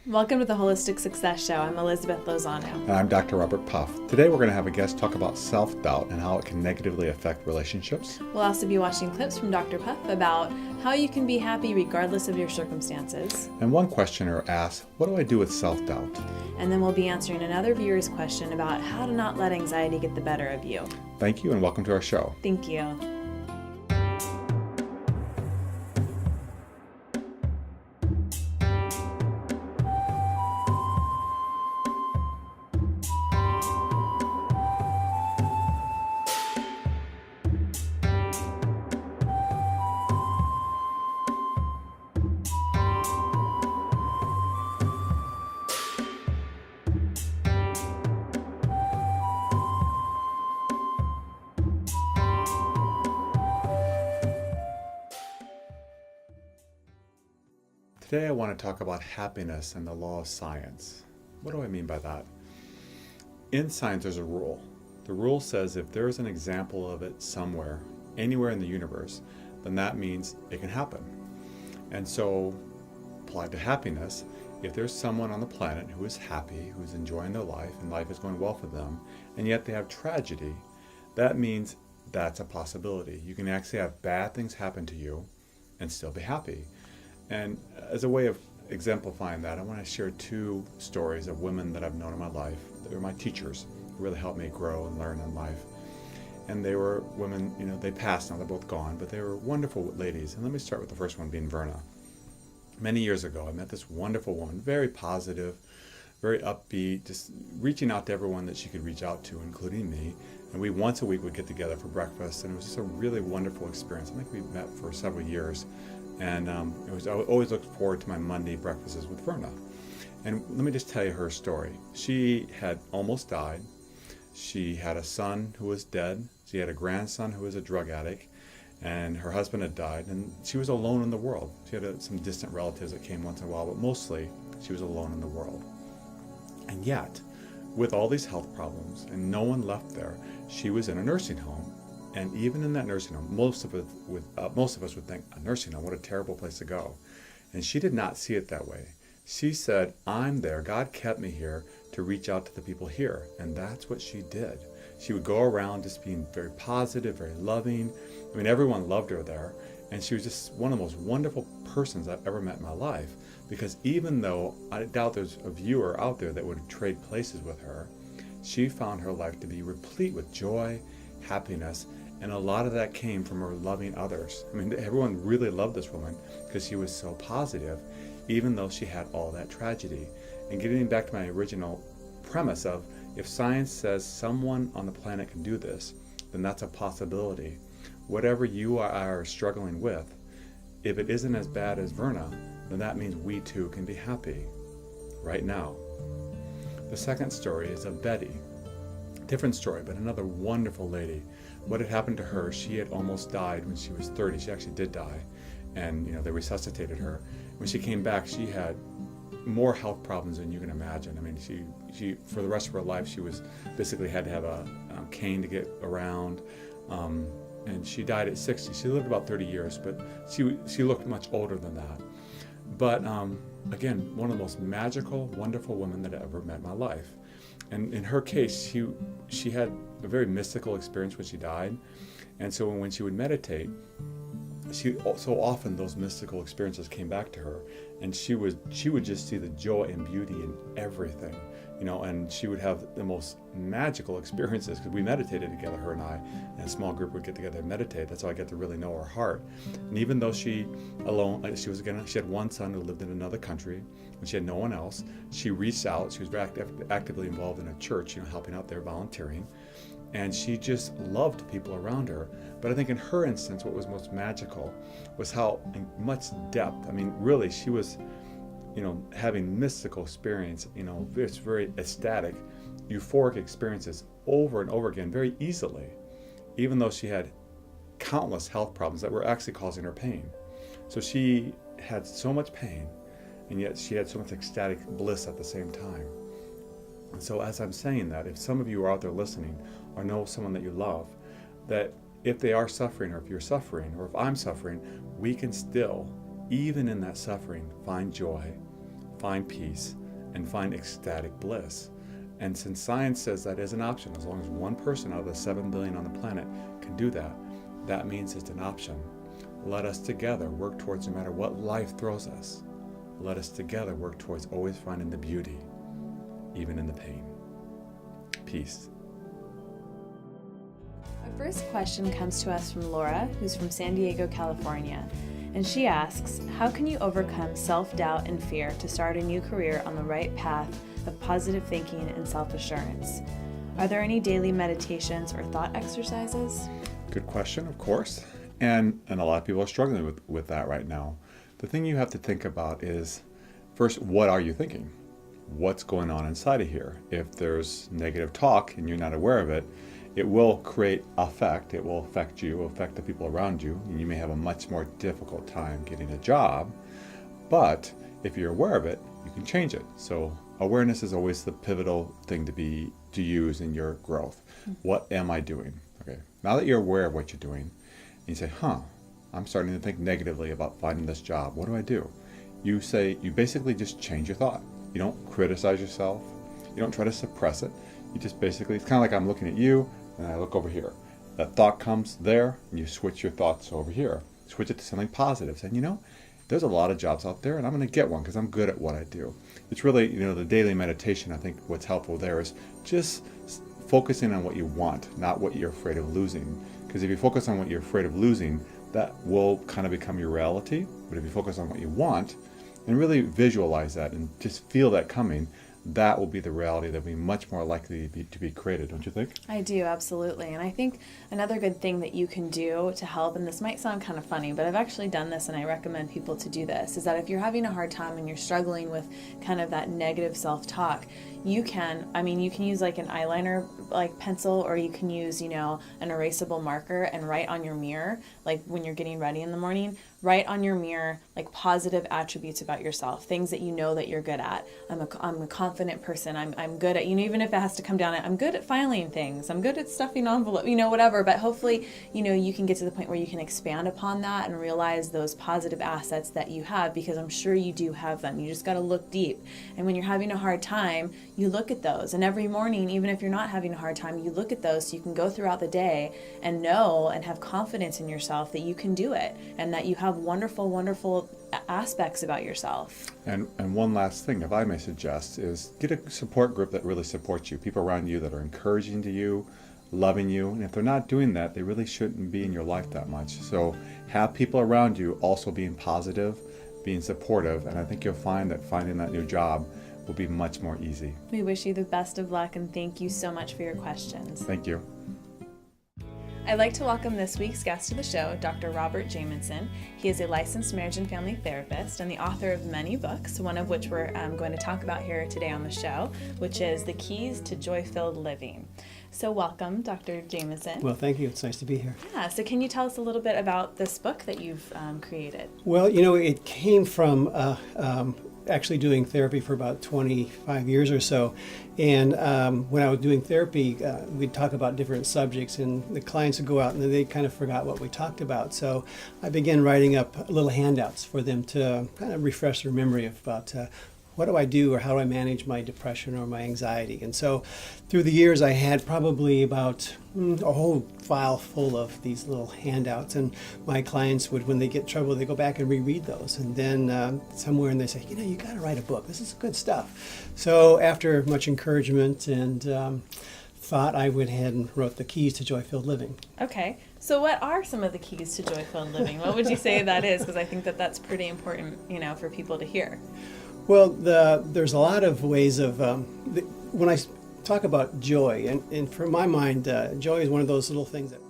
Welcome to the Holistic Success Show. I'm Elizabeth Lozano. And I'm Dr. Robert Puff. Today we're going to have a guest talk about self-doubt and how it can negatively affect relationships. We'll also be watching clips from Dr. Puff about how you can be happy regardless of your circumstances. And one questioner asked, what do I do with self-doubt? And then we'll be answering another viewer's question about how to not let anxiety get the better of you. Thank you and welcome to our show. Thank you. Today I want to talk about happiness and the law of science. What do I mean by that? In science there's a rule. The rule says if there's an example of it somewhere, anywhere in the universe, then that means it can happen. And so, applied to happiness, if there's someone on the planet who is happy, who's enjoying their life, and life is going well for them, and yet they have tragedy, that means that's a possibility. You can actually have bad things happen to you and still be happy. And as a way of exemplifying that, I want to share two stories of women that I've known in my life. They were my teachers who really helped me grow and learn in life. And they were women, they passed now, they're both gone, but they were wonderful ladies. And let me start with the first one being Verna. Many years ago, I met this wonderful woman, very positive, very upbeat, just reaching out to everyone that she could reach out to, including me. And we once a week would get together for breakfast, and it was just a really wonderful experience. I think we met for several years. And I always looked forward to my Monday breakfasts with Verna. And let me just tell you her story. She had almost died. She had a son who was dead. She had a grandson who was a drug addict. And her husband had died. And she was alone in the world. She had some distant relatives that came once in a while, but mostly she was alone in the world. And yet, with all these health problems and no one left there, she was in a nursing home. And even in that nursing home, most of us would think, a nursing home, what a terrible place to go. And she did not see it that way. She said, I'm there. God kept me here to reach out to the people here. And that's what she did. She would go around just being very positive, very loving. I mean, everyone loved her there. And she was just one of the most wonderful persons I've ever met in my life. Because even though I doubt there's a viewer out there that would trade places with her, she found her life to be replete with joy, happiness, and a lot of that came from her loving others. I mean, everyone really loved this woman because she was so positive, even though she had all that tragedy. And getting back to my original premise of, if science says someone on the planet can do this, then that's a possibility. Whatever you are struggling with, if it isn't as bad as Verna, then that means we too can be happy right now. The second story is of Betty. Different story, but another wonderful lady. What had happened to her, she had almost died when she was 30. She actually did die, and they resuscitated her. When she came back, she had more health problems than you can imagine. I mean, she for the rest of her life, she was basically had to have a cane to get around, and she died at 60. She lived about 30 years, but she looked much older than that. But again, one of the most magical, wonderful women that I ever met in my life. And in her case, she had a very mystical experience when she died. And so when she would meditate, so often those mystical experiences came back to her, and she would just see the joy and beauty in everything, and she would have the most magical experiences because we meditated together, her and I, and a small group would get together and meditate. That's how I get to really know her heart. And even though she had one son who lived in another country, and she had no one else, she reached out. She was very actively involved in a church, helping out there, volunteering. And she just loved people around her. But I think in her instance, what was most magical was how in much depth, I mean, really, she was, having mystical experience, it's very ecstatic, euphoric experiences over and over again, very easily, even though she had countless health problems that were actually causing her pain. So she had so much pain, and yet she had so much ecstatic bliss at the same time. And so as I'm saying that, if some of you are out there listening or know someone that you love, that if they are suffering, or if you're suffering, or if I'm suffering, we can still, even in that suffering, find joy, find peace and find ecstatic bliss. And since science says that is an option, as long as one person out of the 7 billion on the planet can do that, that means it's an option. Let us together work towards, no matter what life throws us, let us together work towards always finding the beauty, even in the pain. Peace. Our first question comes to us from Laura, who's from San Diego, California. And she asks, how can you overcome self-doubt and fear to start a new career on the right path of positive thinking and self-assurance? Are there any daily meditations or thought exercises? Good question, of course. And a lot of people are struggling with that right now. The thing you have to think about is, first, what are you thinking? What's going on inside of here? If there's negative talk and you're not aware of it, it will create effect. It will affect you, will affect the people around you, and you may have a much more difficult time getting a job. But if you're aware of it, you can change it. So awareness is always the pivotal thing to use in your growth. What am I doing? Okay. Now that you're aware of what you're doing, and you say, I'm starting to think negatively about finding this job. What do? You basically just change your thought. You don't criticize yourself. You don't try to suppress it. You just basically, it's kind of like I'm looking at you and I look over here. That thought comes there and you switch your thoughts over here. Switch it to something positive. Saying, there's a lot of jobs out there and I'm going to get one because I'm good at what I do. It's really, the daily meditation, I think what's helpful there is just focusing on what you want, not what you're afraid of losing. Because if you focus on what you're afraid of losing, that will kind of become your reality. But if you focus on what you want and really visualize that and just feel that coming, that will be the reality that will be much more likely to be created, don't you think? I do, absolutely. And I think another good thing that you can do to help, and this might sound kind of funny, but I've actually done this and I recommend people to do this, is that if you're having a hard time and you're struggling with kind of that negative self-talk, you can use like an eyeliner like pencil, or you can use, an erasable marker and write on your mirror, like when you're getting ready in the morning, write on your mirror like positive attributes about yourself, things that you know that you're good at. I'm a confident person. I'm good at, even if it has to come down, I'm good at filing things. I'm good at stuffing envelope, whatever. But hopefully, you can get to the point where you can expand upon that and realize those positive assets that you have, because I'm sure you do have them. You just got to look deep. And when you're having a hard time, you look at those. And every morning, even if you're not having a hard time, you look at those so you can go throughout the day and know and have confidence in yourself that you can do it and that you have wonderful, wonderful aspects about yourself. And one last thing, if I may suggest, is get a support group that really supports you, people around you that are encouraging to you, loving you. And if they're not doing that, they really shouldn't be in your life that much. So have people around you also being positive, being supportive, and I think you'll find that finding that new job will be much more easy. We wish you the best of luck and thank you so much for your questions. Thank you. I'd like to welcome this week's guest to the show, Dr. Robert Jamison. He is a licensed marriage and family therapist and the author of many books, one of which we're going to talk about here today on the show, which is The Keys to Joy-Filled Living. So welcome, Dr. Jamison. Well, thank you. It's nice to be here. Yeah, so can you tell us a little bit about this book that you've created? Well, it came from actually doing therapy for about 25 years or so. And when I was doing therapy, we'd talk about different subjects and the clients would go out and they kind of forgot what we talked about. So I began writing up little handouts for them to kind of refresh their memory about what do I do or how do I manage my depression or my anxiety. And so through the years, I had probably about a whole file full of these little handouts. And my clients would, when they get in trouble, they go back and reread those. And then somewhere and they say, you got to write a book. This is good stuff. So after much encouragement and thought, I went ahead and wrote The Keys to Joy-Filled Living. Okay. So what are some of the keys to joy-filled living? What would you say that is? Because I think that that's pretty important, for people to hear. Well, there's a lot of ways of, when I talk about joy, and for my mind, joy is one of those little things that